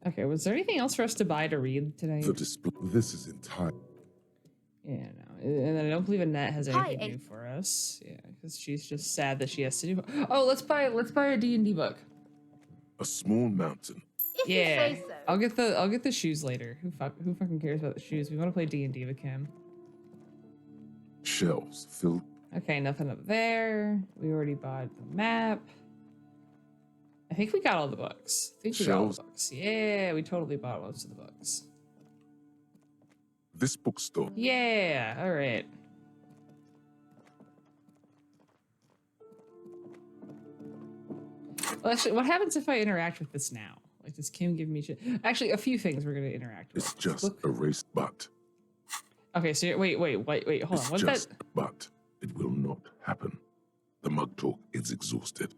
Okay, was there anything else for us to buy to read today? This is entire. Yeah, no. And I don't believe Annette has Hi, anything new for us. Yeah, because she's just sad that she has to do. Oh, let's buy a D&D book. A small mountain. If you say so. I'll get the shoes later. Who fucking cares about the shoes? We want to play D&D with Kim. Shelves filled. Okay, nothing up there. We already bought the map. I think we got all the books. Yeah, we totally bought most of the books. This bookstore. Yeah, all right. Well, actually, what happens if I interact with this now? Like, does Kim give me shit? Actually, a few things we're going to interact with. It's just a race, but. Okay, so wait, hold on. It's just, but it will not happen. The mug talk is exhausted.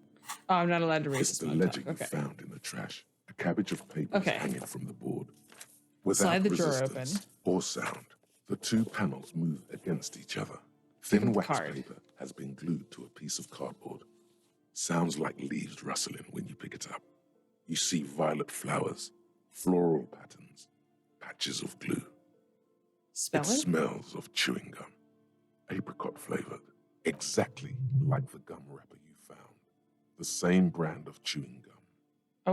Oh, I'm not allowed to race It's this the mug ledger talk. Okay. you found in the trash. A cabbage of papers hanging from the board. Without Slide the drawer open. resistance or sound, the two panels move against each other. Thin wax paper has been glued to a piece of cardboard. Sounds like leaves rustling when you pick it up. You see violet flowers, floral patterns, patches of glue. Spell it? It smells of chewing gum, apricot flavored, exactly like the gum wrapper you found. The same brand of chewing gum.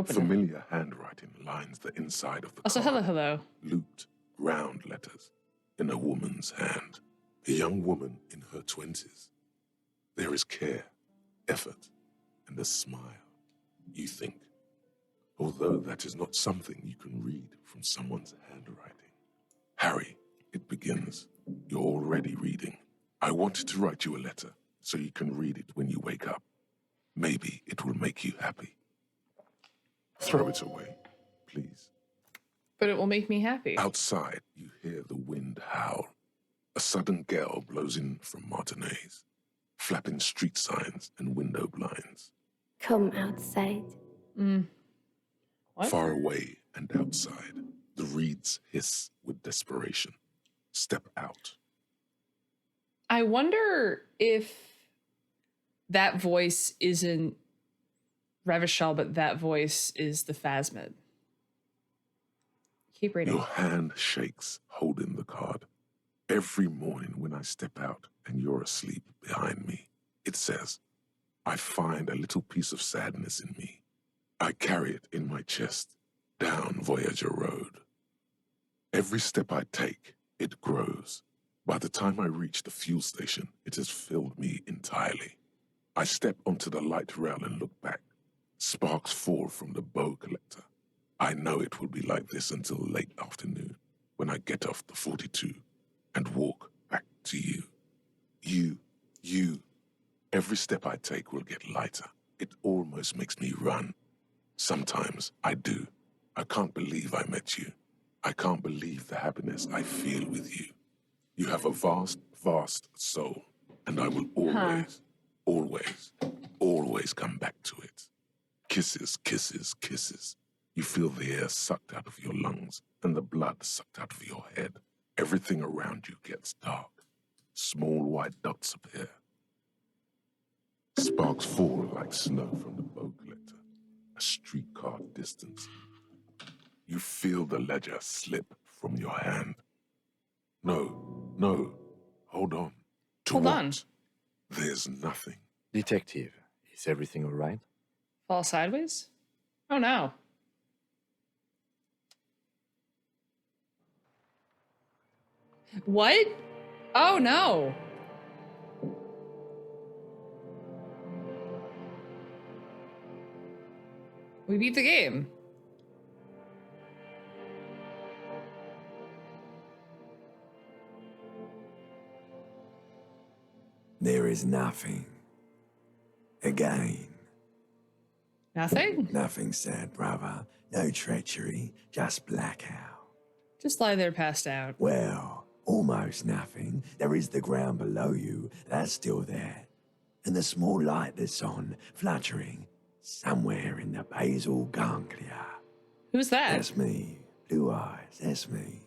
Familiar handwriting lines the inside of the also, card. hello. Looped, round letters in a woman's hand. A young woman in her 20s. There is care, effort, and a smile. You think, although that is not something you can read from someone's handwriting. Harry, it begins. You're already reading. I wanted to write you a letter so you can read it when you wake up. Maybe it will make you happy. Throw it away, please. But it will make me happy. Outside, you hear the wind howl. A sudden gale blows in from Martinez, flapping street signs and window blinds. Come outside. What? Far away and outside, the reeds hiss with desperation. Step out. I wonder if that voice isn't Revachol, but that voice is the Phasmid. Keep reading. Your hand shakes, holding the card. Every morning when I step out and you're asleep behind me, it says, I find a little piece of sadness in me. I carry it in my chest, down Voyager Road. Every step I take, it grows. By the time I reach the fuel station, it has filled me entirely. I step onto the light rail and look back. Sparks fall from the bow collector. I know it will be like this until late afternoon, when I get off the 42 and walk back to you. You. Every step I take will get lighter. It almost makes me run. Sometimes I do. I can't believe I met you. I can't believe the happiness I feel with you. You have a vast, vast soul, and I will always come back to it. Kisses, kisses, kisses. You feel the air sucked out of your lungs and the blood sucked out of your head. Everything around you gets dark. Small white dots appear. Sparks fall like snow from the bow collector. A streetcar distance. You feel the ledger slip from your hand. No. Hold on. Hold on. There's nothing. Detective, is everything all right? Fall sideways? Oh no. What? Oh no. We beat the game. There is nothing. Again. Nothing? Nothing sad, brother. No treachery, just blackout. Just lie there passed out. Well, almost nothing. There is the ground below you. That's still there. And the small light that's on, fluttering, somewhere in the basal ganglia. Who's that? That's me. Blue eyes, that's me.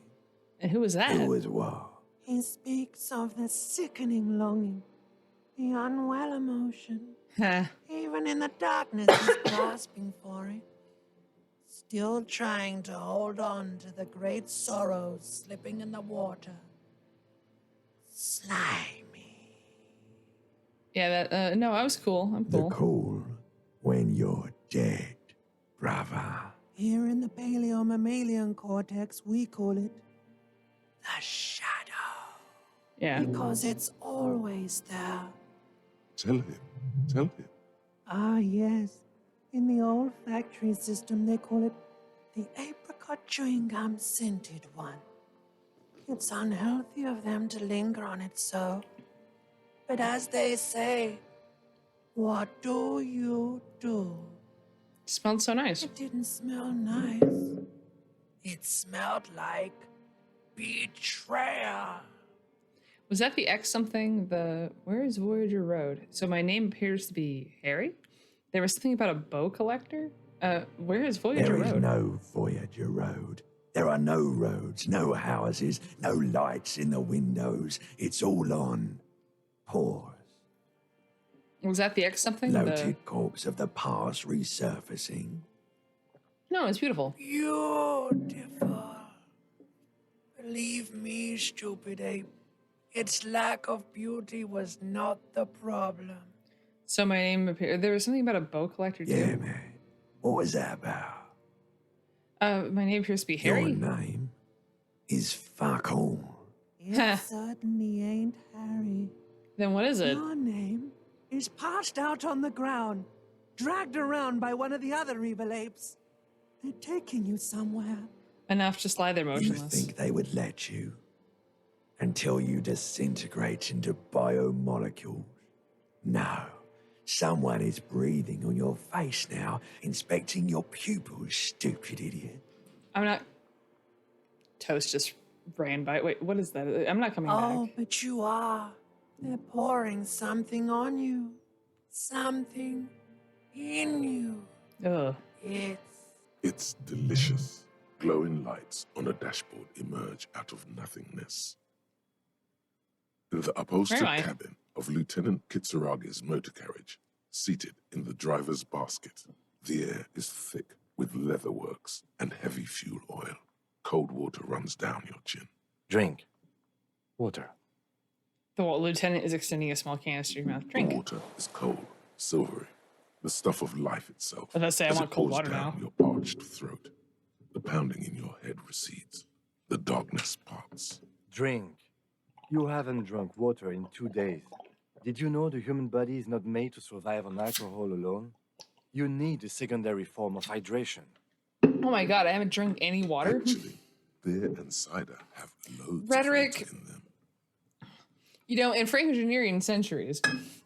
And who was that? Who was what? He speaks of the sickening longing, the unwell emotion. Even in the darkness, he's grasping for it. still trying to hold on to the great sorrows slipping in the water. Slimy. Yeah, that, no, I was cool. I'm The cool. cool when you're dead, brother. Here in the paleo-mammalian cortex, we call it the shadow. Yeah. Because it's always there. Tell him. Tell him. Ah, yes. In the olfactory system, they call it the apricot chewing gum scented one. It's unhealthy of them to linger on it so. But as they say, what do you do? Smelled so nice. It didn't smell nice. It smelled like betrayal. Was that the X something? Where is Voyager Road? So my name appears to be Harry. There was something about a bow collector. Where is Voyager There is Road? no Voyager Road. There are no roads, no houses, no lights in the windows. It's all on pause. Was that the X something? Bloated corpse of the past resurfacing. No, it's beautiful. Beautiful. Believe me, stupid ape. Its lack of beauty was not the problem. So my name appeared. There was something about a bow collector too. Yeah, man. What was that about? My name appears to be Your Harry. name is fuck all. It certainly ain't Harry. Then what is it? Your name is passed out on the ground, dragged around by one of the other evil apes. They're taking you somewhere. Enough, just lie there You motionless. think they would let you? Until you disintegrate into biomolecules. No. Someone is breathing on your face now, inspecting your pupils, stupid idiot. I'm not. Toast just ran by. Wait, what is that? I'm not coming Oh, back. but you are. They're pouring something on you. Something in you. Ugh. It's delicious. Glowing lights on a dashboard emerge out of nothingness. The upholstered Where am I? cabin of Lieutenant Kitsuragi's motor carriage, seated in the driver's basket. The air is thick with leatherworks and heavy fuel oil. Cold water runs down your chin. Drink. Water. The lieutenant is extending a small canister to your mouth. The Drink. water is cold, silvery, the stuff of life itself. I was gonna say, I as want it cold pours water down now. your parched throat. The pounding in your head recedes. The darkness parts. Drink. You haven't drunk water in 2 days. Did you know the human body is not made to survive on alcohol alone? You need a secondary form of hydration. Oh my god, I haven't drank any water. Actually, beer and cider have loads Rhetoric. of water in them. You know, in Franco-Generian centuries,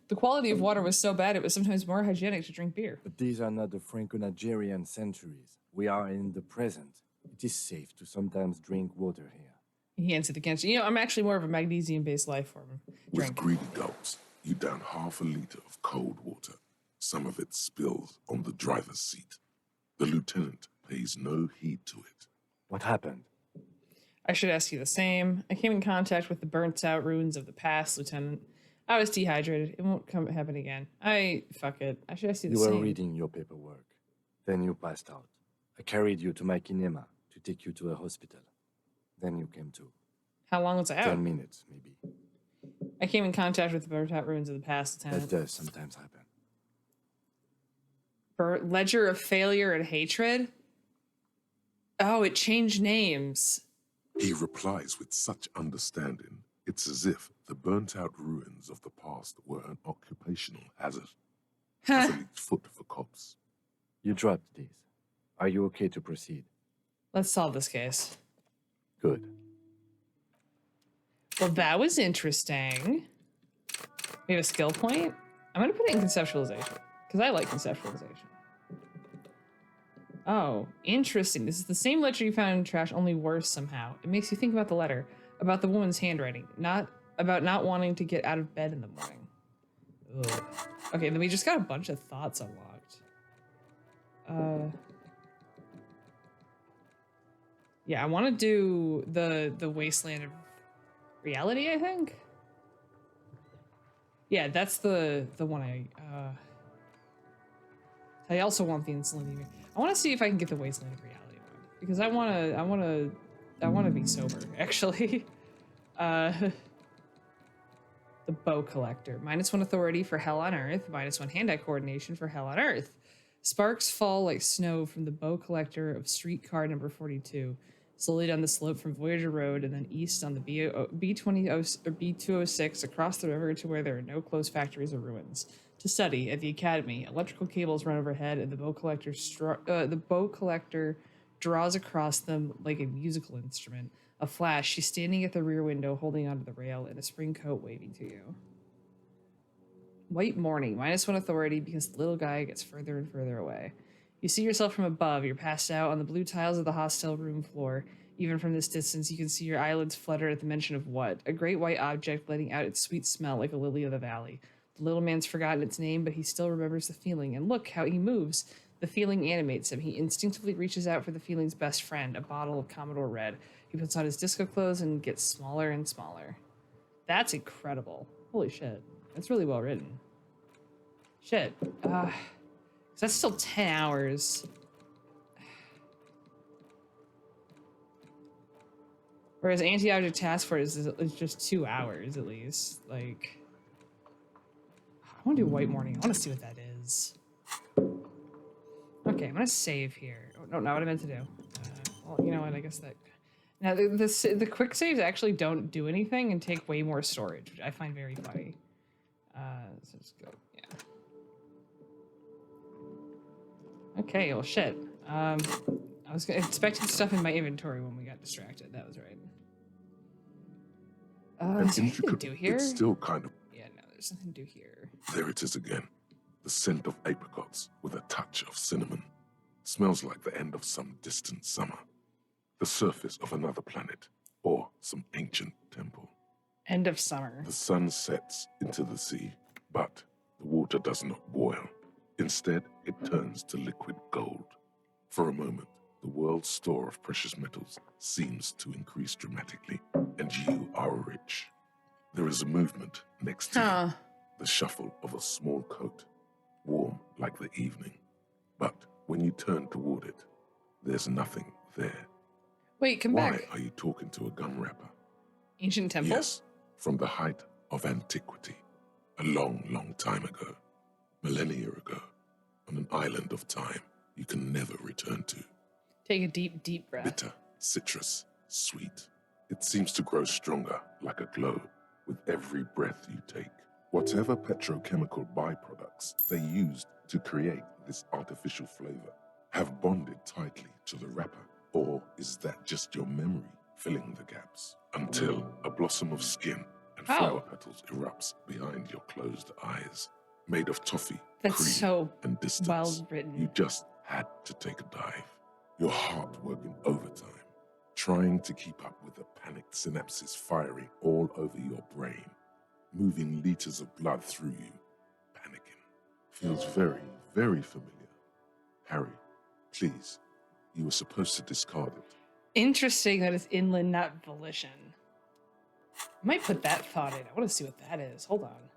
the quality of water was so bad it was sometimes more hygienic to drink beer. But these are not the Franco-Nigerian centuries. We are in the present. It is safe to sometimes drink water here. He answered the cancer. You know, I'm actually more of a magnesium-based life form. With Drink. greedy gulps, you down half a liter of cold water. Some of it spills on the driver's seat. The lieutenant pays no heed to it. What happened? I should ask you the same. I came in contact with the burnt-out ruins of the past, Lieutenant. I was dehydrated. It won't happen again. Fuck it. I should ask you the You same. were reading your paperwork. Then you passed out. I carried you to my kinema to take you to a hospital. Then you came to. How long was I out? 10 minutes, maybe. I came in contact with the burnt-out ruins of the past, That Lieutenant. does sometimes happen. Ledger of failure and hatred? Oh, it changed names. He replies with such understanding, it's as if the burnt-out ruins of the past were an occupational hazard. Athlete's foot for cops. You dropped these. Are you okay to proceed? Let's solve this case. Good. Well, that was interesting. We have a skill point. I'm going to put it in conceptualization because I like conceptualization. Oh, interesting. This is the same letter you found in the trash, only worse somehow. It makes you think about the letter, about the woman's handwriting, not about not wanting to get out of bed in the morning. Ugh. Okay, then we just got a bunch of thoughts unlocked. Yeah, I want to do the Wasteland of Reality, I think. Yeah, that's the one I I also want the Insulinity. I want to see if I can get the Wasteland of Reality one because I want to be sober actually. The Bow Collector. -1 authority for Hell on Earth. -1 hand-eye coordination for Hell on Earth. Sparks fall like snow from the Bow Collector of streetcar number 42. Slowly down the slope from Voyager Road and then east on the B20 or B206 across the river to where there are no closed factories or ruins. To study at the Academy, electrical cables run overhead and the Bow Collector draws across them like a musical instrument. A flash, she's standing at the rear window holding onto the rail in a spring coat waving to you. White Morning, -1 authority because the little guy gets further and further away. You see yourself from above, you're passed out on the blue tiles of the hostel room floor. Even from this distance, you can see your eyelids flutter at the mention of what? A great white object letting out its sweet smell like a lily of the valley. The little man's forgotten its name, but he still remembers the feeling, and look how he moves. The feeling animates him. He instinctively reaches out for the feeling's best friend, a bottle of Commodore Red. He puts on his disco clothes and gets smaller and smaller. That's incredible. Holy shit. That's really well written. Shit. That's still 10 hours. Whereas Anti-Object Task Force is just 2 hours at least. Like, I want to do White Morning. I want to see what that is. Okay, I'm gonna save here. Oh, no, not what I meant to do. Well, you know what? I guess that. Now the quick saves actually don't do anything and take way more storage, which I find very funny. So let's go. Yeah. Okay. Well, shit. I was expecting stuff in my inventory when we got distracted. That was right. Is there anything to do here? It's still kind of... Yeah, no, there's nothing to do here. There it is again. The scent of apricots with a touch of cinnamon. Smells like the end of some distant summer. The surface of another planet or some ancient temple. End of summer. The sun sets into the sea, but the water does not boil. Instead, it turns to liquid gold. For a moment, the world's store of precious metals seems to increase dramatically, and you are rich. There is a movement next to you, the shuffle of a small coat, warm like the evening. But when you turn toward it, there's nothing there. Wait, come Why back. are you talking to a gum wrapper? Ancient temple? Yes, from the height of antiquity, a long, long time ago, millennia ago, on an island of time you can never return to. Take a deep, deep breath. Bitter, citrus, sweet. It seems to grow stronger like a glow with every breath you take. Whatever petrochemical byproducts they used to create this artificial flavor have bonded tightly to the wrapper. Or is that just your memory filling the gaps? Until a blossom of skin and flower petals erupts behind your closed eyes. Made of toffee, That's cream, so and distance. well written. You just had to take a dive. Your heart working overtime, trying to keep up with the panicked synapses firing all over your brain, moving liters of blood through you, panicking. Feels very, very familiar. Harry, please, you were supposed to discard it. Interesting that it's inland, not volition. I might put that thought in. I want to see what that is. Hold on.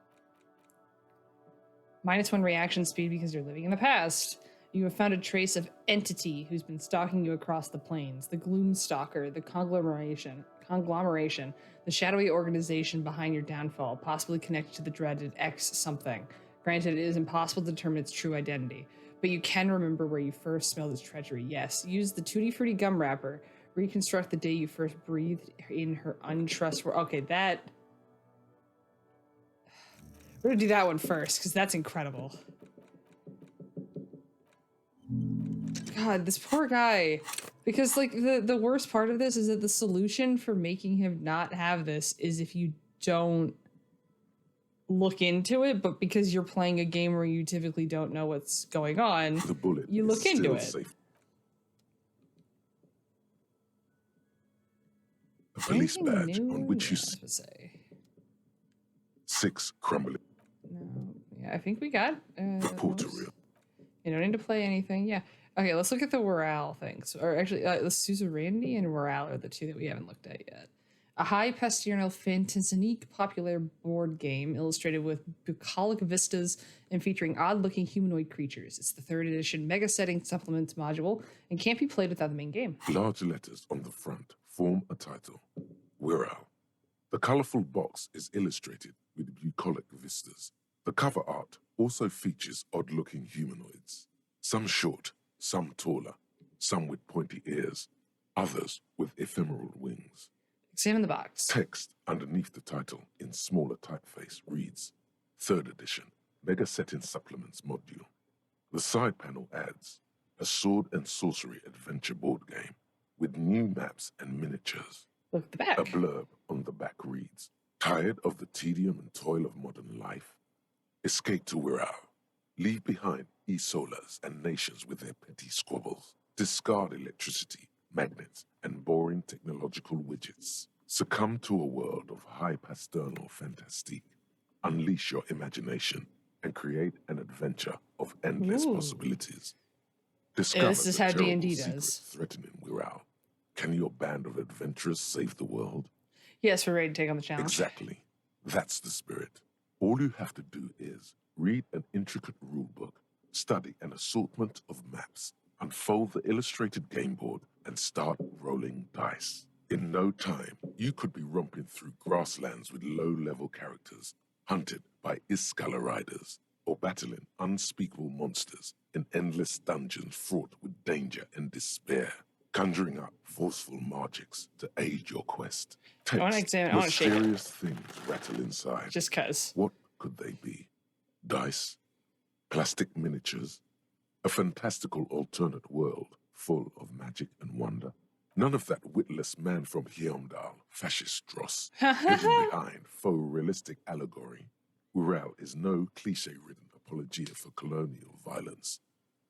-1 reaction speed because you're living in the past. You have found a trace of entity who's been stalking you across the plains. The Gloom Stalker, the conglomeration, the shadowy organization behind your downfall, possibly connected to the dreaded X something. Granted, it is impossible to determine its true identity, but you can remember where you first smelled its treachery. Yes, use the Tutti Frutti gum wrapper. Reconstruct the day you first breathed in her untrustworthy... Okay, that... We're gonna do that one first, because that's incredible. God, this poor guy. Because, like, the worst part of this is that the solution for making him not have this is if you don't look into it, but because you're playing a game where you typically don't know what's going on, The bullet you look is into still it. safe. A police Anything badge new? on which you Yeah, I was see gonna say. 6 crumbling. No. Yeah, I think we got The porter those. reel. You don't need to play anything. Yeah. Okay, let's look at the morale things. Or actually, let's use a Randy and morale are the two that we haven't looked at yet. A high pastoral fantasinique popular board game illustrated with bucolic vistas and featuring odd-looking humanoid creatures. It's the 3rd edition Mega Setting Supplements module and can't be played without the main game. Large letters on the front form a title. Wirral. The colorful box is illustrated with bucolic vistas. The cover art also features odd-looking humanoids. Some short, some taller, some with pointy ears, others with ephemeral wings. Examine the box. Text underneath the title in smaller typeface reads, 3rd edition, Mega Setting Supplements module. The side panel adds a sword and sorcery adventure board game with new maps and miniatures. Look at the back. A blurb on the back reads, tired of the tedium and toil of modern life? Escape to Wirral. Leave behind e-solas and nations with their petty squabbles. Discard electricity, magnets, and boring technological widgets. Succumb to a world of high pastoral fantastique. Unleash your imagination and create an adventure of endless possibilities. Discover this is the how terrible D&D secret does. threatening Wirral. Can your band of adventurers save the world? Yes, we're ready to take on the challenge. Exactly. That's the spirit. All you have to do is read an intricate rulebook, study an assortment of maps, unfold the illustrated game board, and start rolling dice. In no time, you could be romping through grasslands with low-level characters, hunted by Iskala riders, or battling unspeakable monsters in endless dungeons fraught with danger and despair. Conjuring up forceful magics to aid your quest. I want to Text, examine. I want to shake it. mysterious things rattle inside. Just cause. What could they be? Dice? Plastic miniatures? A fantastical alternate world full of magic and wonder? None of that witless man from Heimdall, fascist dross, hidden behind faux realistic allegory. Wirral is no cliche-ridden apologia for colonial violence.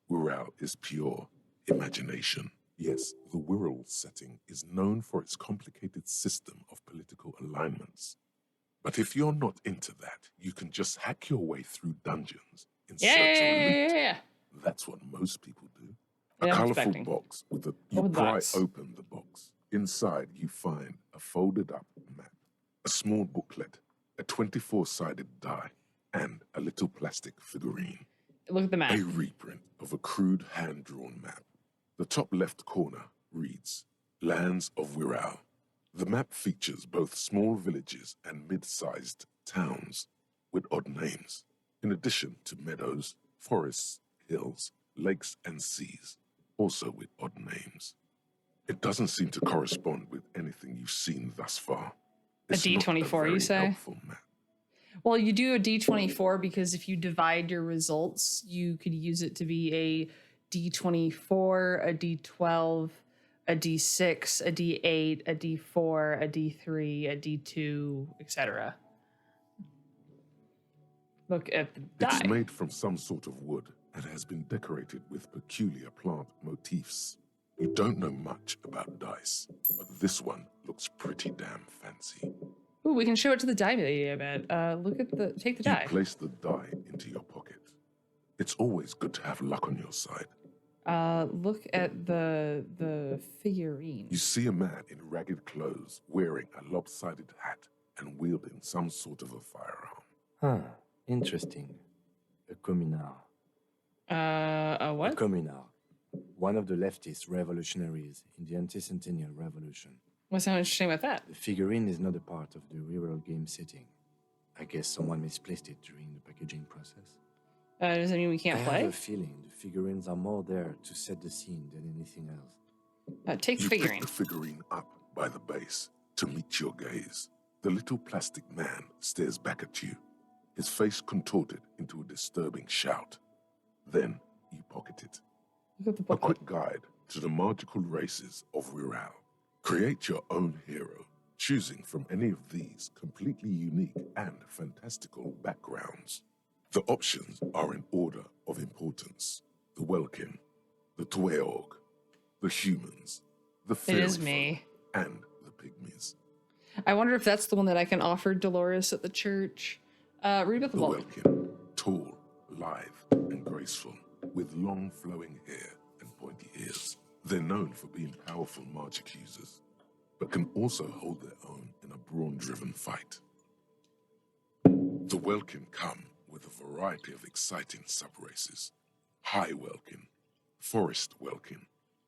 Wirral is pure imagination. Yes, the Wirral setting is known for its complicated system of political alignments. But if you're not into that, you can just hack your way through dungeons in search of loot. That's what most people do. A Yeah, I'm colorful expecting. box with a... Open You the pry box. open the box. Inside, you find a folded-up map, a small booklet, a 24-sided die, and a little plastic figurine. Look at the map. A reprint of a crude hand-drawn map. The top left corner reads, Lands of Wirral. The map features both small villages and mid-sized towns with odd names, in addition to meadows, forests, hills, lakes, and seas, also with odd names. It doesn't seem to correspond with anything you've seen thus far. It's not D24, you very say? helpful map. Well, you do a D24 because if you divide your results, you could use it to be a D24, a D12, a D6, a D8, a D4, a D3, a D2, etc. Look at the die. It's made from some sort of wood and has been decorated with peculiar plant motifs. You don't know much about dice, but this one looks pretty damn fancy. Ooh, we can show it to the die lady, I bet. Look at the... Take the You die. place the die into your pocket. It's always good to have luck on your side. Look at the figurine. You see a man in ragged clothes wearing a lopsided hat and wielding some sort of a firearm. Huh, interesting. A communard. A A what? communard. One of the leftist revolutionaries in the anti-centennial revolution. What's so interesting about that? The figurine is not a part of the real game setting. I guess someone misplaced it during the packaging process. Does that mean we can't I play? have a feeling the figurines are more there to set the scene than anything else. Take the You figurine. pick the figurine up by the base to meet your gaze. The little plastic man stares back at you, his face contorted into a disturbing shout. Then you pocket it. Look at the A booklet. quick guide to the magical races of Wirral. Create your own hero, choosing from any of these completely unique and fantastical backgrounds. The options are in order of importance. The Welkin, the Tueog, the humans, the It fairy is me. folk, and the pygmies. I wonder if that's the one that I can offer Dolores at the church. Read about the The book. Welkin, tall, lithe, and graceful, with long flowing hair and pointy ears. They're known for being powerful magic users. but can also hold their own in a brawn-driven fight. The Welkin come with a variety of exciting sub-races: High Welkin, Forest Welkin,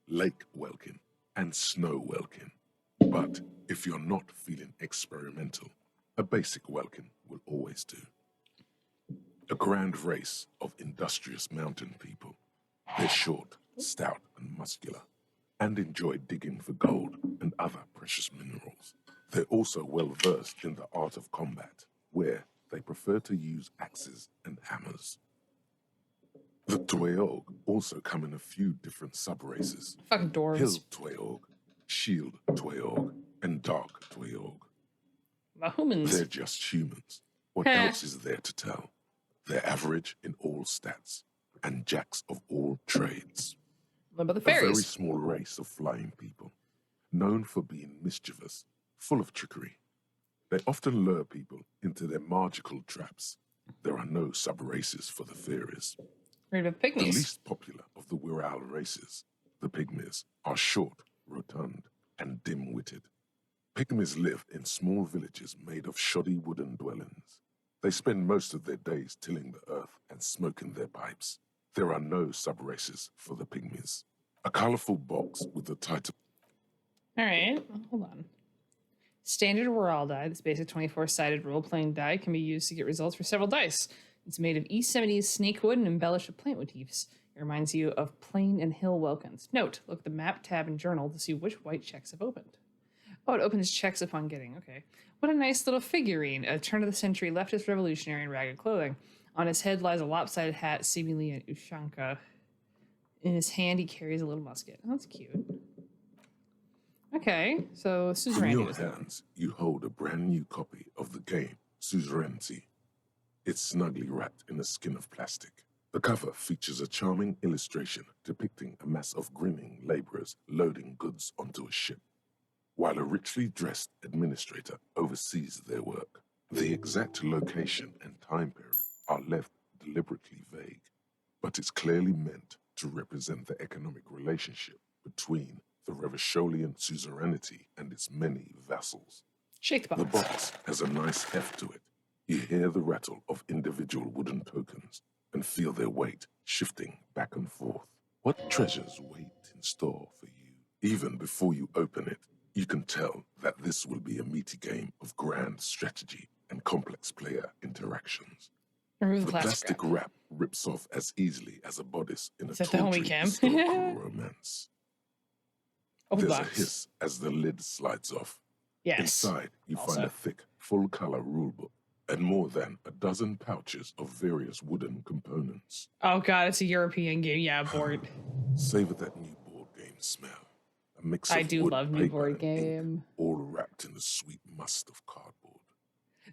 Lake Welkin, and Snow Welkin. But if you're not feeling experimental, a basic Welkin will always do. A grand race of industrious mountain people. They're short, stout, and muscular, and enjoy digging for gold and other precious minerals. They're also well versed in the art of combat, where they prefer to use axes and hammers. The Tweog also come in a few different sub-races: Fucking dwarves. Hill Tweog, Shield Tweog, and Dark Tweog. The humans. They're just humans. What else is there to tell? They're average in all stats, and jacks of all trades. What about the A very fairies? small race of flying people, known for being mischievous, full of trickery. They often lure people into their magical traps. There are no sub-races for the fairies. Read about The pygmies. least popular of the Wirral races, the pygmies, are short, rotund, and dim-witted. Pygmies live in small villages made of shoddy wooden dwellings. They spend most of their days tilling the earth and smoking their pipes. There are no sub-races for the pygmies. A colorful box with the title. All right, hold on. Standard Wirral die, this basic 24-sided role-playing die, can be used to get results for several dice. It's made of E70's snake wood and embellished with plant motifs. It reminds you of plain and hill Welkins. Note, look at the map tab and journal to see which white checks have opened. Oh, it opens checks upon getting, okay. What a nice little figurine, a turn-of-the-century leftist revolutionary in ragged clothing. On his head lies a lopsided hat, seemingly an Ushanka. In his hand, he carries a little musket. Oh, that's cute. Okay, so In suzerainty your was the one. hands, you hold a brand new copy of the game, Suzerainty. It's snugly wrapped in a skin of plastic. The cover features a charming illustration depicting a mass of grinning laborers loading goods onto a ship, while a richly dressed administrator oversees their work. The exact location and time period are left deliberately vague, but it's clearly meant to represent the economic relationship between the Revacholian suzerainty and its many vassals. Shake the The box. box has a nice heft to it. You hear the rattle of individual wooden tokens and feel their weight shifting back and forth. What treasures wait in store for you? Even before you open it, you can tell that this will be a meaty game of grand strategy and complex player interactions. Remove the The plastic plastic wrap rips off as easily as a bodice in a Is that the homie tawdry cam? historical romance. Open There's a box. hiss as the lid slides off. Yes. Inside, you Also. find a thick, full-color rulebook and more than a dozen pouches of various wooden components. Oh god, it's a European game. Yeah, board. Savor that new board game smell. A mix of I do wood, love new paper, board and ink, game. all wrapped in the sweet must of cardboard.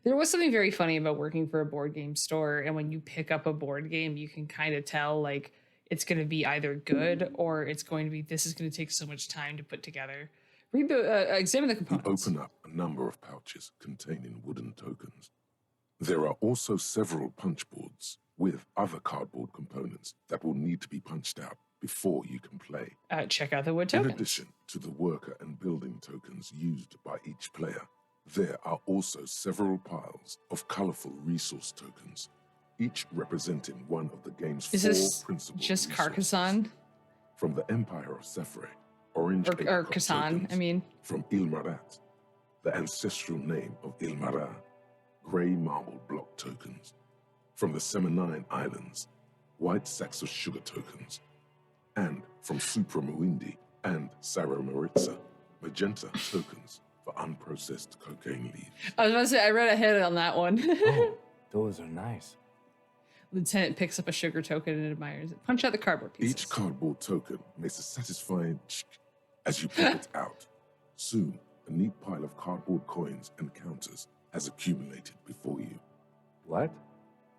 There was something very funny about working for a board game store, and when you pick up a board game, you can kind of tell like it's going to be either good or it's going to be this is going to take so much time to put together. Read the examine the You components. open up a number of pouches containing wooden tokens. There are also several punch boards with other cardboard components that will need to be punched out before you can play. Check out the wood In tokens. addition to the worker and building tokens used by each player, there are also several piles of colorful resource tokens, each representing one of the game's Is four this principal just resources. Carcassonne From the Empire of Sefre, orange or apricot Kassan? tokens. I mean, From Ilmarat, the ancestral name of Ilmara, grey marble block tokens. From the Seminine Islands, white sacks of sugar tokens. And from Supramuindi and Sarah Maritza, magenta tokens for unprocessed cocaine leaves. I was about to say I read ahead on that one. Oh, those are nice. Lieutenant picks up a sugar token and admires it. Punch out the cardboard pieces. Each cardboard token makes a satisfying ch as you pick it out. Soon, a neat pile of cardboard coins and counters has accumulated before you. What?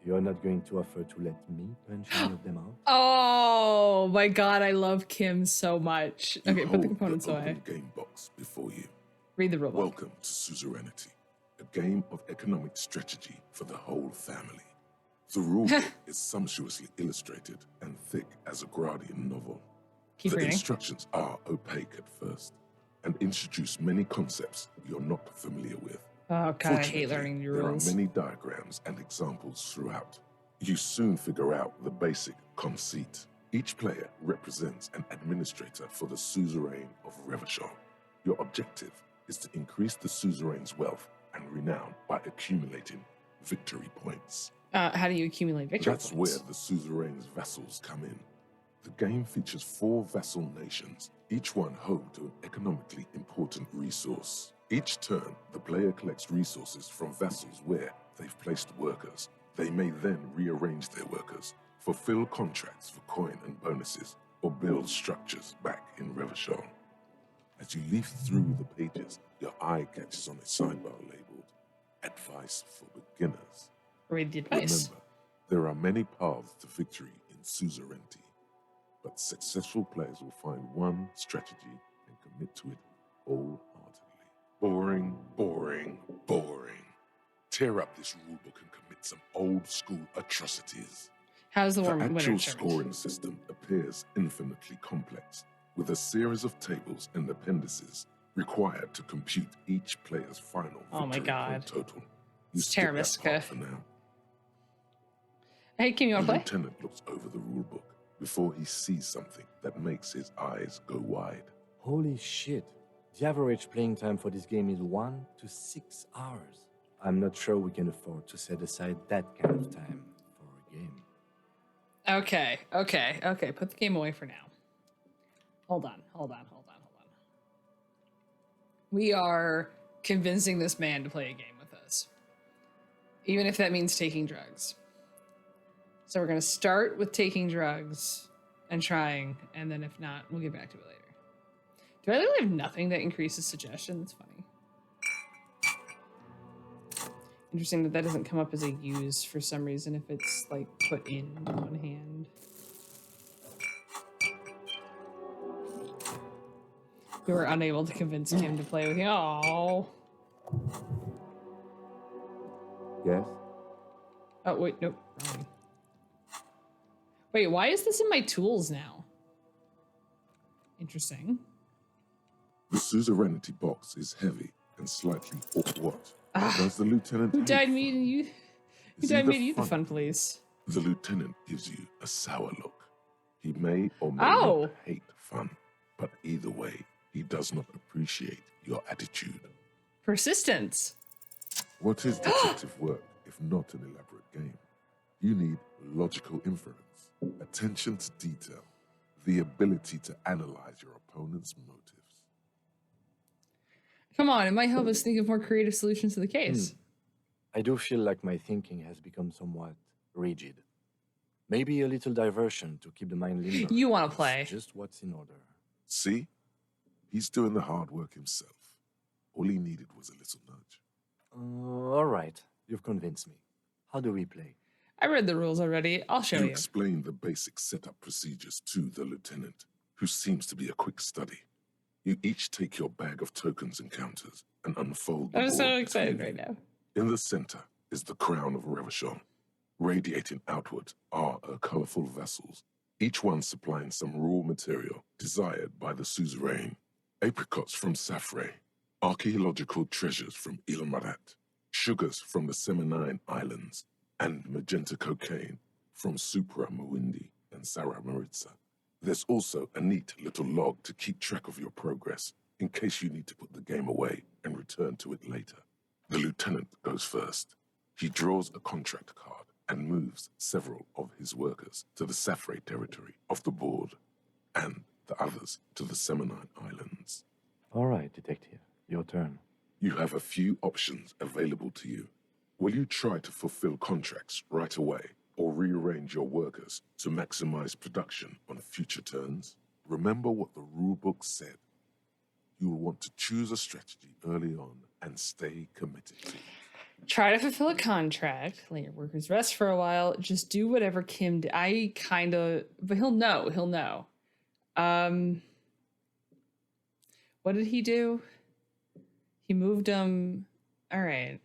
You're not going to offer to let me punch any of them out? Oh my god, I love Kim so much. You Okay, put hold the components the away. open game box before you. Read the rulebook. Welcome to Suzerainty, a game of economic strategy for the whole family. The rulebook is sumptuously illustrated and thick as a Gradian novel. Keep The reading. instructions are opaque at first, and introduce many concepts you're not familiar with. Oh god, I hate Fortunately, learning new there rules. are many diagrams and examples throughout. You soon figure out the basic conceit. Each player represents an administrator for the suzerain of Revachol. Your objective is to increase the suzerain's wealth and renown by accumulating victory points. How do you accumulate victory That's points? where the suzerain's vassals come in. The game features 4 vassal nations, each one home to an economically important resource. Each turn, the player collects resources from vassals where they've placed workers. They may then rearrange their workers, fulfill contracts for coin and bonuses, or build structures back in Revachol. As you leaf through the pages, your eye catches on a sidebar labeled Advice for Beginners. Read the advice. Remember, there are many paths to victory in suzerainty, but successful players will find one strategy and commit to it wholeheartedly. Boring, boring, boring. Tear up this rulebook and commit some old-school atrocities. How's the The winner actual determined? scoring system appears infinitely complex, with a series of tables and appendices required to compute each player's final Oh my victory God. point total. You It's skip Terra that Mystica. part for now. Hey, Kim, you The want to play? lieutenant looks over the rulebook before he sees something that makes his eyes go wide. Holy shit. The average playing time for this game is 1 to 6 hours. I'm not sure we can afford to set aside that kind of time for a game. Okay. Put the game away for now. Hold on. We are convincing this man to play a game with us, even if that means taking drugs. So we're going to start with taking drugs and trying, and then if not, we'll get back to it later. Do I literally have nothing that increases suggestion? That's funny. Interesting that doesn't come up as a use for some reason if it's like put in one hand. We were unable to convince Kim to play with you. Oh. Yes? Oh, wait, nope. Wrong. Wait, why is this in my tools now? Interesting. The suzerainty box is heavy and slightly what? Ah, Does the lieutenant Who hate died fun? meeting you? Who Is he died the meeting you the fun fun police? The lieutenant gives you a sour look. He may or may Oh. not hate fun, but either way, he does not appreciate your attitude. Persistence. What is detective work if not an elaborate game? You need logical inference, attention to detail, the ability to analyze your opponent's motives. Come on, it might help us think of more creative solutions to the case. I do feel like my thinking has become somewhat rigid. Maybe a little diversion to keep the mind limber. You want to is play. Just what's in order. See? He's doing the hard work himself. All he needed was a little nudge. All right. You've convinced me. How do we play? I read the rules already. I'll show You you. explain the basic setup procedures to the lieutenant, who seems to be a quick study. You each take your bag of tokens and counters and unfold the I'm board so excited between right you. now. In the center is the crown of Revachol. Radiating outward are her colorful vessels, each one supplying some raw material desired by the suzerain. Apricots from Safre, archaeological treasures from Ilmarat, sugars from the Seminine Islands, and magenta cocaine from Supra Muindi and Sarah Maritza. There's also a neat little log to keep track of your progress in case you need to put the game away and return to it later. The lieutenant goes first. He draws a contract card and moves several of his workers to the Safre territory off the board and the others to the Seminine Islands. All right, detective. Your turn. You have a few options available to you. Will you try to fulfill contracts right away or rearrange your workers to maximize production on future turns? Remember what the rulebook said. You will want to choose a strategy early on and stay committed to it. Try to fulfill a contract. Let your workers rest for a while. Just do whatever Kim did. I kind of, but he'll know. He'll know. What did he do? He moved him. All right.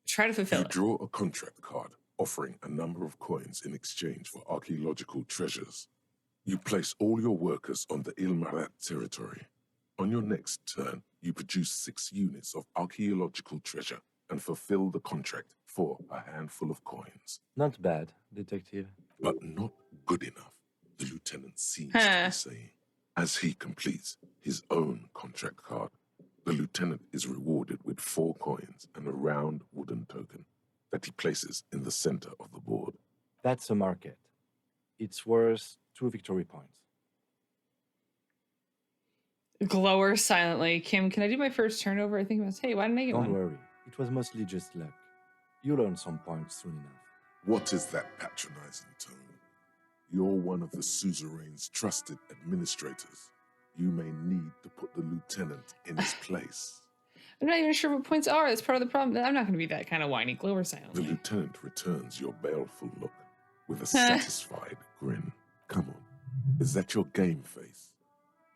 Try to fulfill You it. draw a contract card offering a number of coins in exchange for archaeological treasures. You place all your workers on the Ilmarat territory. On your next turn, you produce 6 units of archaeological treasure and fulfill the contract for a handful of coins. Not bad, detective. But not good enough, the lieutenant seems to be saying. As he completes his own contract card, the lieutenant is rewarded with 4 coins and a round wooden token that he places in the center of the board. That's a market. It's worth 2 victory points. Glower silently. Kim, can I do my first turnover? I think it was, hey, why didn't I get Don't one? worry, it was mostly just luck. You'll earn some points soon enough. What is that patronizing tone? You're one of the suzerain's trusted administrators. You may need to put the lieutenant in his place. I'm not even sure what points are. That's part of the problem. I'm not going to be that kind of whiny. Glower The silently. lieutenant returns your baleful look with a satisfied grin. Come on, is that your game face?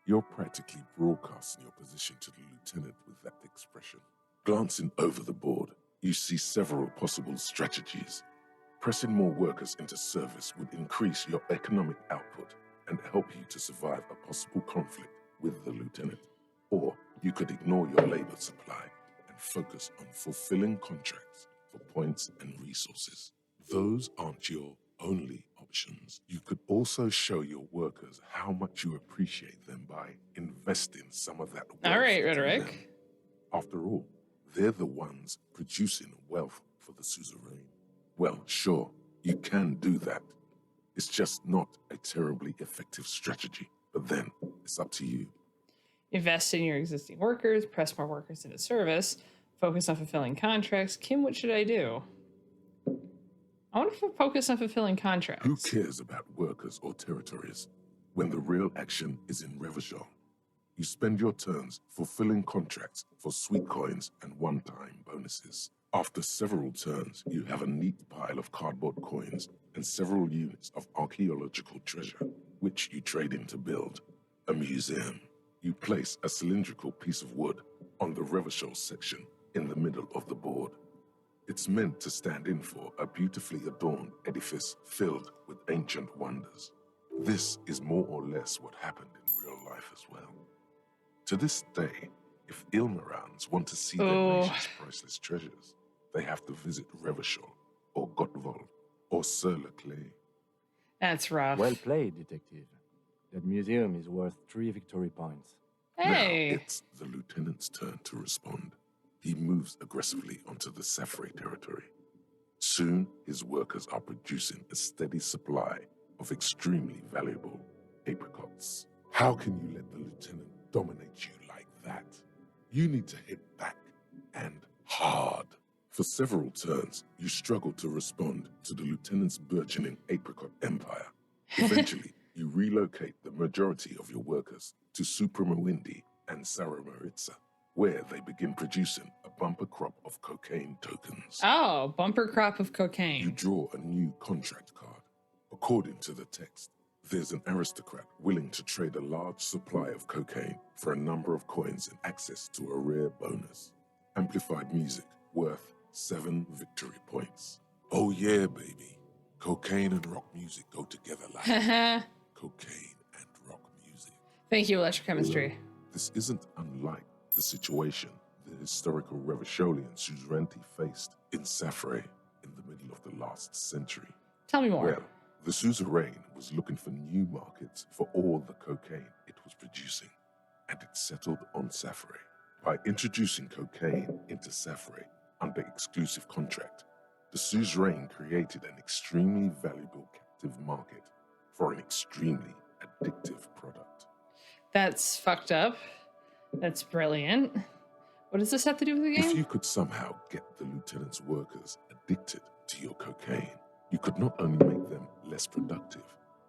You're practically broadcasting your position to the lieutenant with that expression. Glancing over the board, you see several possible strategies. Pressing more workers into service would increase your economic output and help you to survive a possible conflict with the lieutenant. Or you could ignore your labor supply and focus on fulfilling contracts for points and resources. Those aren't your only options. You could also show your workers how much you appreciate them by investing some of that wealth. All right, into them. Rhetoric. After all, they're the ones producing wealth for the suzerain. Well, sure, you can do that. It's just not a terribly effective strategy. But then, it's up to you. Invest in your existing workers, press more workers into service, focus on fulfilling contracts. Kim, what should I do? I want to focus on fulfilling contracts. Who cares about workers or territories when the real action is in Revachol? You spend your turns fulfilling contracts for sweet coins and one-time bonuses. After several turns, you have a neat pile of cardboard coins and several units of archaeological treasure, which you trade in to build a museum. You place a cylindrical piece of wood on the Revachol section in the middle of the board. It's meant to stand in for a beautifully adorned edifice filled with ancient wonders. This is more or less what happened in real life as well. To this day, if Ilmarans want to see their nation's priceless treasures, they have to visit Revachol, or Gottwald, or Sur-le-Clay. That's rough. Well played, detective. That museum is worth 3 victory points. Hey. Now it's the lieutenant's turn to respond. He moves aggressively onto the Safre territory. Soon, his workers are producing a steady supply of extremely valuable apricots. How can you let the lieutenant dominate you like that? You need to hit back, and hard. For several turns, you struggle to respond to the lieutenant's burgeoning apricot empire. Eventually, you relocate the majority of your workers to Supremawindi and Saramaritsa, where they begin producing a bumper crop of cocaine tokens. Oh, bumper crop of You cocaine. draw a new contract card. According to the text, there's an aristocrat willing to trade a large supply of cocaine for a number of coins and access to a rare bonus. Amplified music worth 7 victory points. Oh yeah, baby. Cocaine and rock music go together like cocaine and rock music. Thank you, electrochemistry. This isn't unlike the situation the historical Revacholian suzerainty faced in Safre in the middle of the last century. Tell me more. Well, the suzerain was looking for new markets for all the cocaine it was producing, and it settled on Safre. By introducing cocaine into Safre under exclusive contract, the suzerain created an extremely valuable captive market for an extremely addictive product. That's fucked up. That's brilliant. What does this have to do with the If game? you could somehow get the lieutenant's workers addicted to your cocaine, you could not only make them less productive,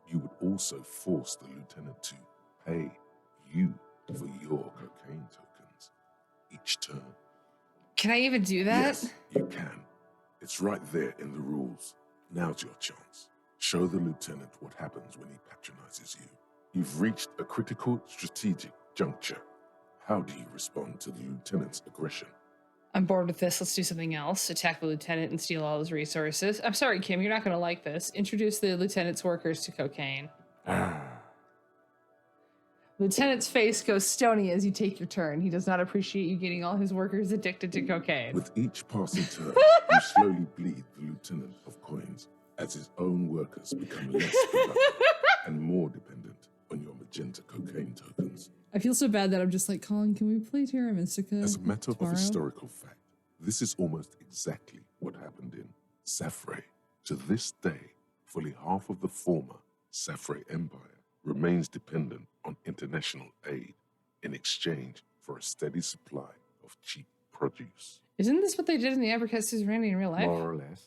you would also force the lieutenant to pay you for your cocaine tokens each turn. Can I even do that? Yes, you can. It's right there in the rules. Now's your chance. Show the lieutenant what happens when he patronizes you. You've reached a critical strategic juncture. How do you respond to the lieutenant's aggression? I'm bored with this. Let's do something else. Attack the lieutenant and steal all his resources. I'm sorry, Kim, you're not going to like this. Introduce the lieutenant's workers to cocaine. Lieutenant's face goes stony as you take your turn. He does not appreciate you getting all his workers addicted to cocaine. With each passing turn, you slowly bleed the lieutenant of coins as his own workers become less productive and more dependent on your magenta cocaine tokens. I feel so bad that I'm just like, Colin, can we play Terra Mystica As a matter tomorrow? of historical fact, this is almost exactly what happened in Safre. To this day, fully half of the former Safre Empire remains dependent on international aid in exchange for a steady supply of cheap produce. Isn't this what they did in the Apricot Suzerain in real life? More or less.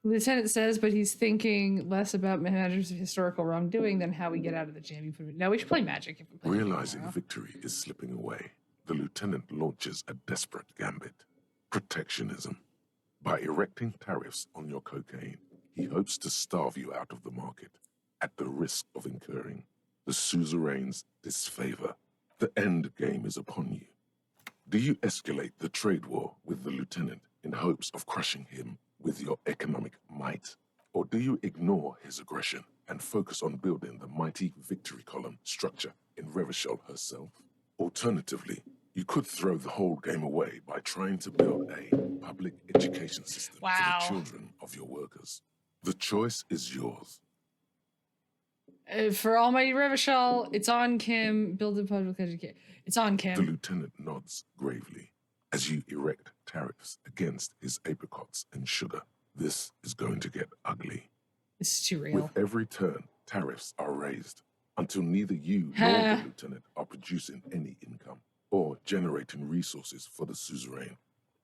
Lieutenant says, but he's thinking less about matters of historical wrongdoing than how we get out of the jam. No, we should play Magic if we play Realizing tomorrow. victory is slipping away, the lieutenant launches a desperate gambit. Protectionism. By erecting tariffs on your cocaine, he hopes to starve you out of the market at the risk of incurring the suzerain's disfavor. The end game is upon you. Do you escalate the trade war with the lieutenant in hopes of crushing him with your economic might? Or do you ignore his aggression and focus on building the mighty victory column structure in Revachol herself? Alternatively, you could throw the whole game away by trying to build a public education system for the children of your workers. The choice is yours. For Almighty Revachol, it's on Kim. Build a public education. It's on The Kim. lieutenant nods gravely as you erect tariffs against his apricots and sugar. This is going to get ugly. This is too real. With every turn, tariffs are raised until neither you nor the lieutenant are producing any income or generating resources for the suzerain.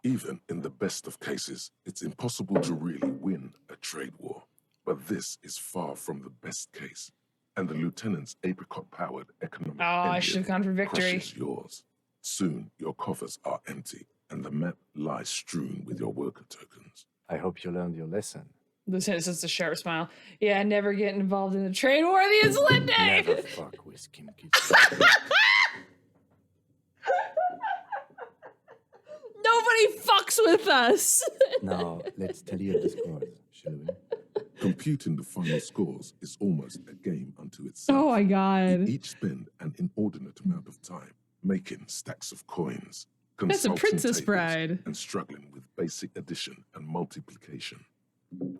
Even in the best of cases, it's impossible to really win a trade war. But this is far from the best case. And the lieutenant's apricot-powered economic I should have gone for victory. crushes yours. Soon, your coffers are empty, and the map lies strewn with your worker tokens. I hope you learned your lesson. Lieutenant says a sharp smile. Yeah, never get involved in a trade war the insolent day. Never fuck with Kim Kids. Nobody fucks with us. Now, let's tally up the scores, shall we? Computing the final scores is almost a game unto itself. Oh my god. You each spend an inordinate amount of time making stacks of coins, That's a consulting Princess tables, Bride. and struggling with basic addition and multiplication.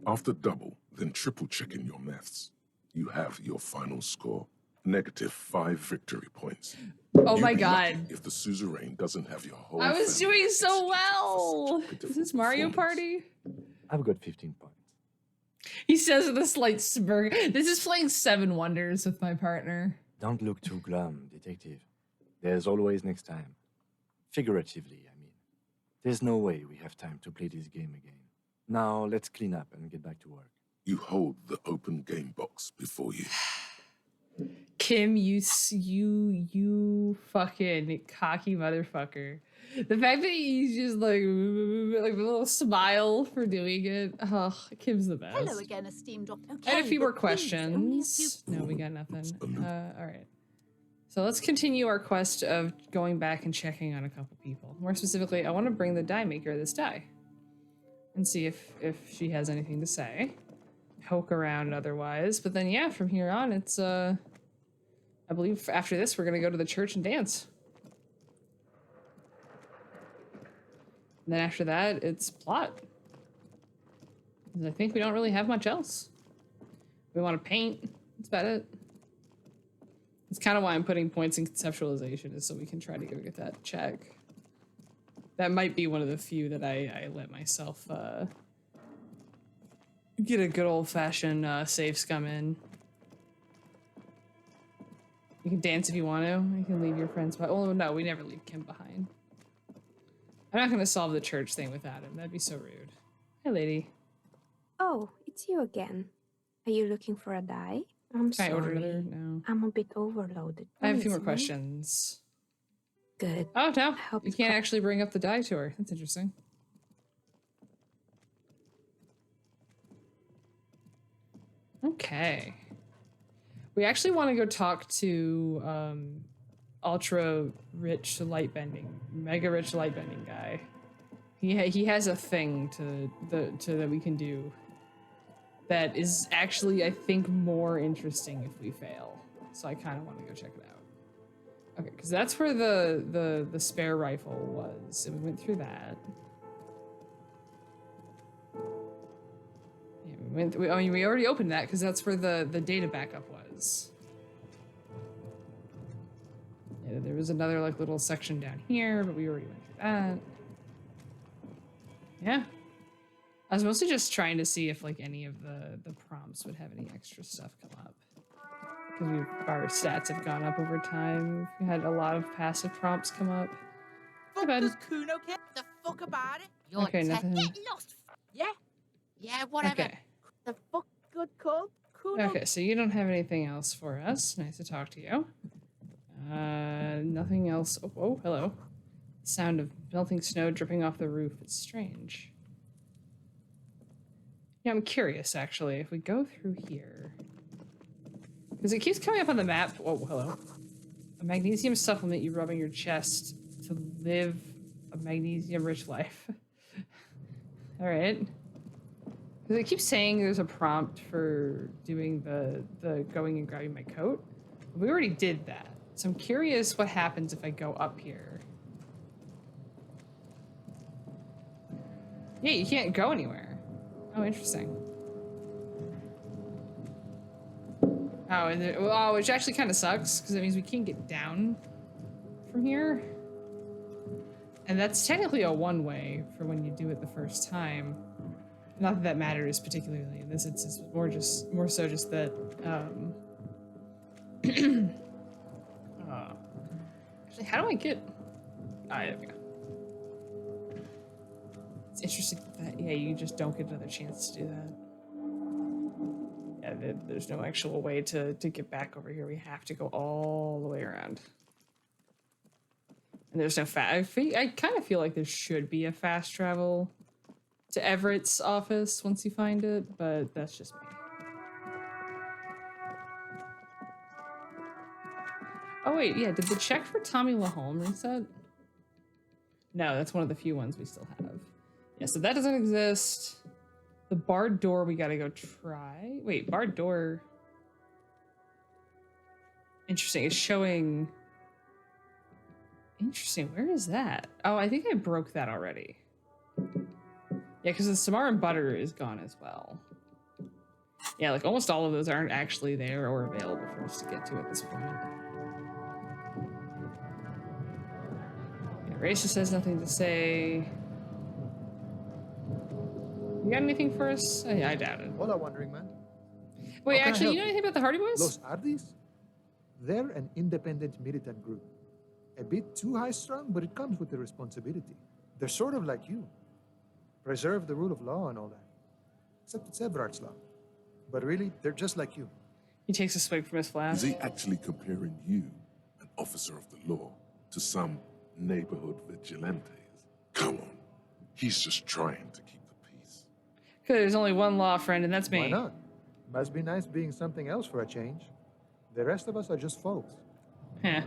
After double, then triple checking your maths, you have your final score. -5 victory points. Oh You'd my be lucky god. if the suzerain doesn't have your whole I was family doing so executed for well. such a Is pitiful this Mario performance. Party? I've got 15 points. He says with a slight smirk. This is playing Seven Wonders with my partner. Don't look too glum, detective. There's always next time. Figuratively, I mean. There's no way we have time to play this game again. Now, let's clean up and get back to work. You hold the open game box before you. Kim, you fucking cocky motherfucker. The fact that he's just like a little smile for doing it. Oh, Kim's the best. Hello again, esteemed doctor. Okay, I had a few more but please, only a few- questions. No, we got nothing. All right. So let's continue our quest of going back and checking on a couple people. More specifically, I want to bring the die maker this die and see if she has anything to say. Poke around otherwise. But then, yeah, from here on, it's, I believe after this, we're going to go to the church and dance. And then after that, it's plot. 'Cause I think we don't really have much else. We want to paint. That's about it. It's kind of why I'm putting points in conceptualization, is so we can try to go get that check. That might be one of the few that I let myself get a good old-fashioned save scum in. You can dance if you want to. You can leave your friends behind. Oh no, we never leave Kim behind. I'm not going to solve the church thing without him. That'd be so rude. Hey, lady. Oh, it's you again. Are you looking for a die? I'm Can I order sorry. another? No. I'm a bit overloaded. I have a few more Honestly. questions. Good. Oh, no. hope You it's can't co- actually bring up the die to her. That's interesting. Okay. We actually want to go talk to ultra rich light bending, mega rich light bending guy. He has a thing that we can do that is actually, I think, more interesting if we fail. So I kind of want to go check it out. Okay, because that's where the spare rifle was, and we went through that. Yeah, we already opened that because that's where the data backup was. Yeah, there was another like little section down here, but we already went through that. Yeah. I was mostly just trying to see if like any of the prompts would have any extra stuff come up. Because our stats have gone up over time. We had a lot of passive prompts come up. Fuck bad. does Kuno care? The fuck about it? You're Okay, nothing. Get lost. Yeah? Yeah, whatever. Okay. The fuck good call? Kuno. Okay, so you don't have anything else for us. Nice to talk to you. Nothing else. Oh, hello. Sound of melting snow dripping off the roof. It's strange. Yeah, I'm curious, actually, if we go through here. Because it keeps coming up on the map. Oh, hello. A magnesium supplement you rub on your chest to live a magnesium-rich life. All right. Because it keeps saying there's a prompt for doing the going and grabbing my coat. We already did that. So I'm curious what happens if I go up here. Yeah, you can't go anywhere. Oh, interesting. Oh, and which actually kind of sucks because it means we can't get down from here. And that's technically a one-way for when you do it the first time. Not that that matters particularly in this instance, but more so just that. Actually, how do I get? There we go. It's interesting that you just don't get another chance to do that. Yeah, there's no actual way to get back over here. We have to go all the way around. And there's no I kind of feel like there should be a fast travel to Everett's office once you find it, but that's just me. Oh wait, yeah, did the check for Tommy LaHolme reset? No, that's one of the few ones we still have. Yeah, so that doesn't exist. The barred door we gotta go try. Wait, barred door. Interesting, it's showing... Interesting, where is that? Oh, I think I broke that already. Yeah, because the Samar and Butter is gone as well. Yeah, like almost all of those aren't actually there or available for us to get to at this point. Yeah, Racist has nothing to say. You got anything for us? I doubt it. Hola, Wandering Man. Wait, How can I actually, you help know you? anything about the Hardy Boys? Los Ardis? They're an independent militant group. A bit too high-strung, but it comes with the responsibility. They're sort of like you. Preserve the rule of law and all that. Except it's Everard's law. But really, they're just like you. He takes a swig from his Is flask. he actually comparing you, an officer of the law, to some neighborhood vigilantes? Come on. He's just trying to keep the peace. Because there's only one law friend, and that's me. Why not? Must be nice being something else for a change. The rest of us are just folks. Huh.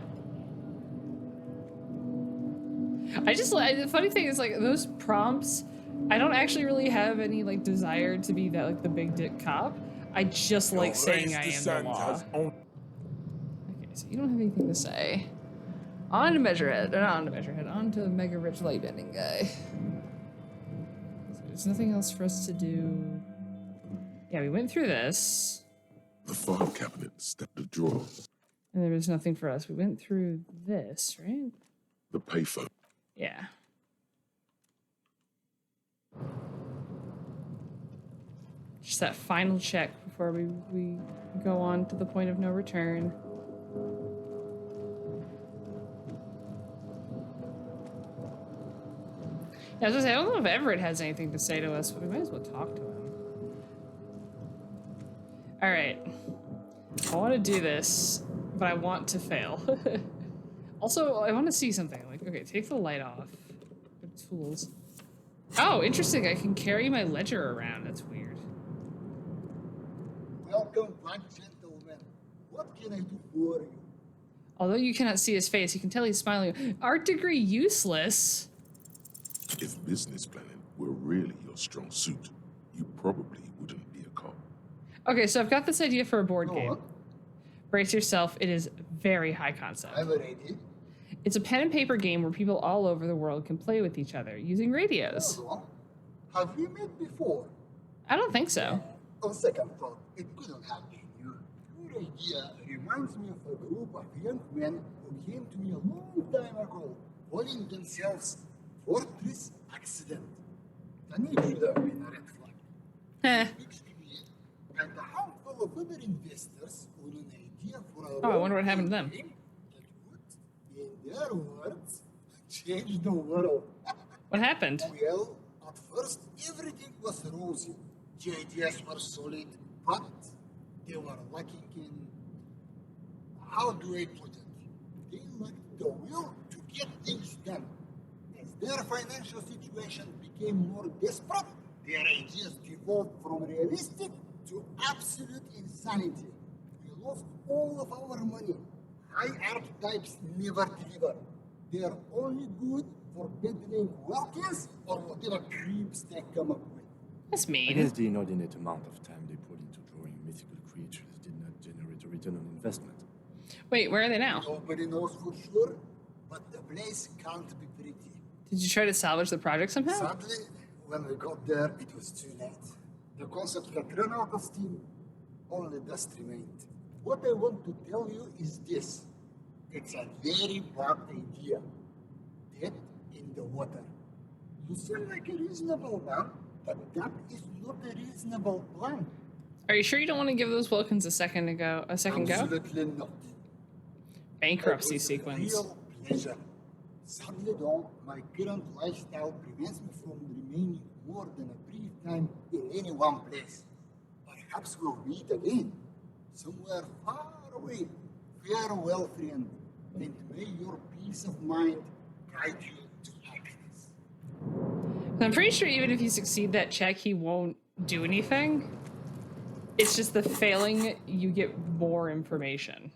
The funny thing is, like, those prompts, I don't actually really have any, like, desire to be that, like, the big dick cop. I just like saying I am the law. Okay, so you don't have anything to say. On to Measurehead, not on to Measurehead, on to Mega Rich Lightbending guy. So there's nothing else for us to do. Yeah, we went through this. The file cabinet stepped a drawer. And there was nothing for us. We went through this, right? The payphone. Yeah. Just that final check before we go on to the point of no return. Yeah, I was gonna say, I don't know if Everett has anything to say to us, but we might as well talk to him. Alright. I want to do this, but I want to fail. Also, I want to see something. Like, okay, take the light off. Good tools. Oh, interesting. I can carry my ledger around. That's weird. Welcome back, gentlemen. What can I do for you? Although you cannot see his face, you can tell he's smiling. Art degree useless. If business planning were really your strong suit, you probably wouldn't be a cop. Okay, so I've got this idea for a board Go game. on. Brace yourself, it is very high concept. I'm ready. It's a pen and paper game where people all over the world can play with each other using radios. Hold on. Have we met before? I don't think so. On second thought, it couldn't have been you. Your idea reminds me of a group of young men who came to me a long time ago, calling themselves Fortress Accident. The name should have been a red flag. Heh. Speaks to me, and a handful of other investors own an idea for a Oh, I wonder what happened to them. game that would, in their words, change the world. What happened? Well, at first everything was rosy. The ideas were solid, but they were lacking in, how do I put it? They lacked the will to get things done. As their financial situation became more desperate, their ideas devolved from realistic to absolute insanity. We lost all of our money. High archetypes never deliver. They are only good for peddling wealthies or whatever creeps they come up with. That's I mean. guess the inordinate amount of time they put into drawing mythical creatures did not generate a return on investment. Wait, where are they now? Nobody knows for sure, but the place can't be pretty. Did you try to salvage the project somehow? Sadly, when we got there, it was too late. The concept had run out of steam. Only dust remained. What I want to tell you is this. It's a very bad idea. Dead in the water. You seem like a reasonable man, but that is not a reasonable plan. Are you sure you don't want to give those Wilkins a second go? Absolutely not. Bankruptcy It was a sequence. real pleasure. Sadly though, my current lifestyle prevents me from remaining more than a brief time in any one place. Perhaps we'll meet again, somewhere far away. Farewell, friend, and may your peace of mind guide you to happiness. I'm pretty sure even if you succeed that check, he won't do anything. It's just the failing, you get more information.